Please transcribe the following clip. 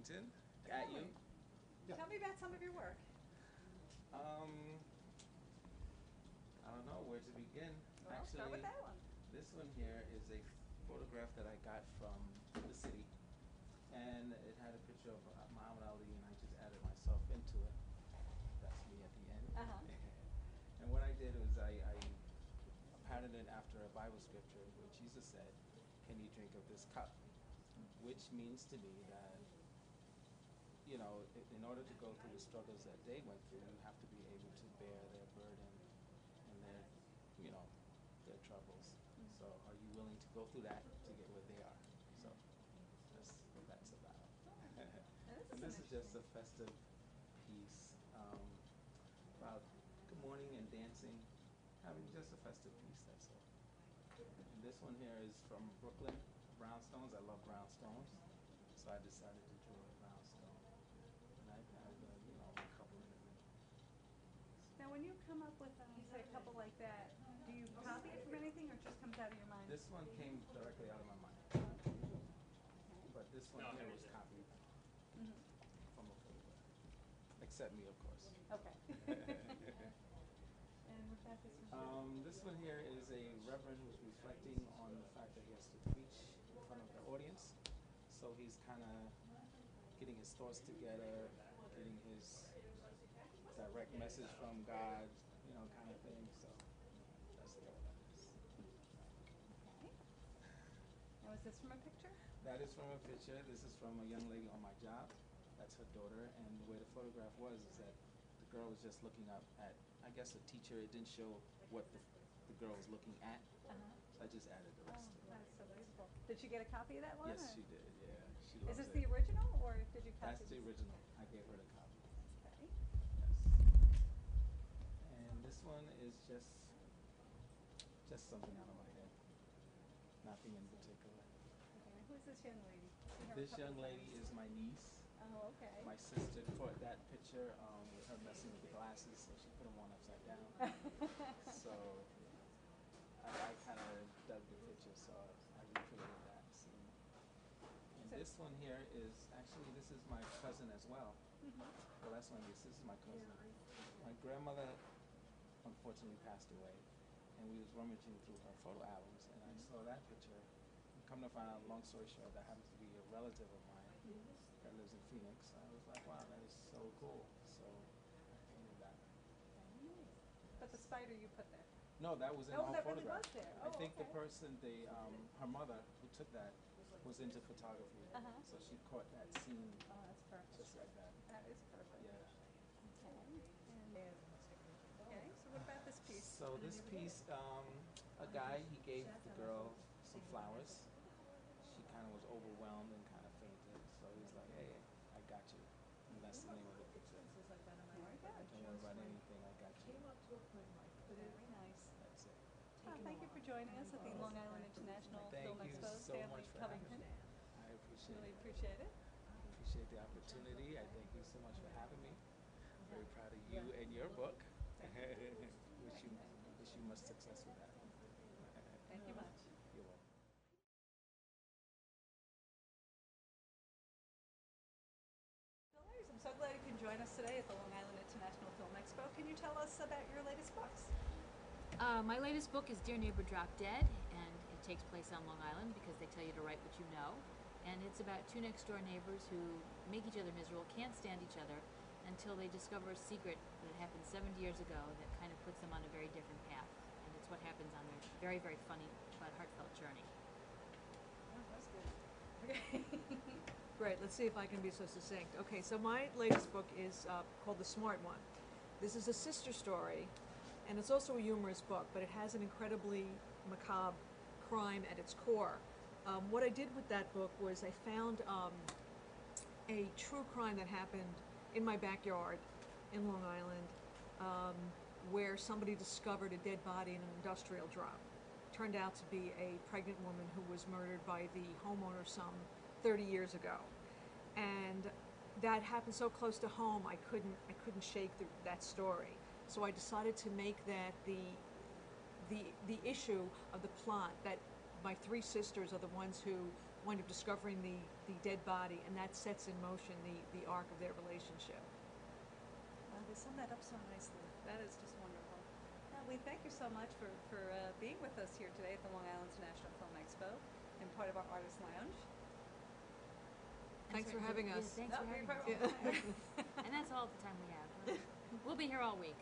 Covington. At you. Tell me about some of your work. I don't know where to begin. Well, Actually, start with that one. this one here is a photograph that I got from the city, and it had a picture of Muhammad Ali, and I just added myself into it. That's me at the end. And what I did was I patterned it after a Bible scripture where Jesus said, "Can you drink of this cup?" Which means to me that, you know, in order to go through the struggles that they went through, you have to be able to bear their burden and their, you know, their troubles. So are you willing to go through that to get where they are? So that's what that's about. And this is just a festive piece about good morning and dancing, having just a festive piece, that's all. And this one here is from Brooklyn, brownstones. I love brownstones, so I decided to draw a brownstone. And I have, you know, a couple in it. Now, when you come up with, say, a couple like that, do you copy it from anything, or it just comes out of your mind? This one came directly out of my mind, but this one here was copied from a photograph. Except me, of course. Okay. And what about this one? This one here is a reverend who's reflecting on the fact that he has to preach in front of the audience. So he's kind of getting his thoughts together, getting his direct message from God, you know, kind of thing. So that's what that is. Okay. Now, is this from a picture? That is from a picture. This is from a young lady on my job. That's her daughter. And the way the photograph was is that the girl was just looking up at, I guess, a teacher. It didn't show what the girl was looking at. So I just added the rest of it. That's so beautiful. Did she get a copy of that one? Yes, or? she did. Yeah, she Is loves this it. the original, or did you copy That's the original. I gave her the copy. Okay. Yes. And this one is just something out of my head. Nothing in particular. Okay. Who's this young lady? This young lady is my niece. Oh, okay. My sister caught that picture with her messing with the glasses, so she put them on upside down. So I kind of dug the picture, so I recreated that scene. And this one here is, actually, this is my cousin as well. Well, that's my niece. This is my cousin. My grandmother unfortunately passed away, and we was rummaging through her photo albums, and I saw that picture. And come to find out, long story short, that happens to be a relative of mine that lives in Phoenix. I was like, wow, that is so cool. So I painted that. But the spider you put there. No, that was in the Oh, whole that really photograph. was there. I Oh, think the okay. person, her mother who took that was into photography, so she caught that scene Oh, that's perfect. just like that. That is perfect. Yeah. Okay. Okay, so what about this piece? So this piece, a guy, he gave the girl some flowers. She kind of was overwhelmed and kind of fainted. So he's like, hey, I got you. And that's the name of the picture. Very good. Don't worry about anything, I got you. Very nice. That's it. Well, thank you for joining us at the Long Island International Thank Film you Expo. so Stanley much for having Covington. me. I appreciate Really it. appreciate it. I appreciate the opportunity. I thank you so much for having me. Very proud of you and your book. wish you much success with that. Thank you much. You're welcome. I'm so glad you can join us today at the Long Island International Film Expo. Can you tell us about your latest books? My latest book is Dear Neighbor Drop Dead, and it takes place on Long Island because they tell you to write what you know. And it's about two next-door neighbors who make each other miserable, can't stand each other, until they discover a secret that happened 70 years ago that kind of puts them on a very different path. And it's what happens on their very, very funny but heartfelt journey. Oh, that's good. Okay. Great, let's see if I can be so succinct. Okay, so my latest book is called The Smart One. This is a sister story, and it's also a humorous book, but it has an incredibly macabre crime at its core. What I did with that book was I found a true crime that happened in my backyard in Long Island, where somebody discovered a dead body in an industrial drop. Turned out to be a pregnant woman who was murdered by the homeowner some 30 years ago. And that happened so close to home, I couldn't shake that story. So I decided to make that the issue of the plot, that my three sisters are the ones who wind up discovering the dead body, and that sets in motion the arc of their relationship. They sum that up so nicely. That is just wonderful. We thank you so much for being with us here today at the Long Island International Film Expo and part of our Artist Lounge. Thanks for having us. Thanks for having us. And that's all the time we have. We'll be here all week.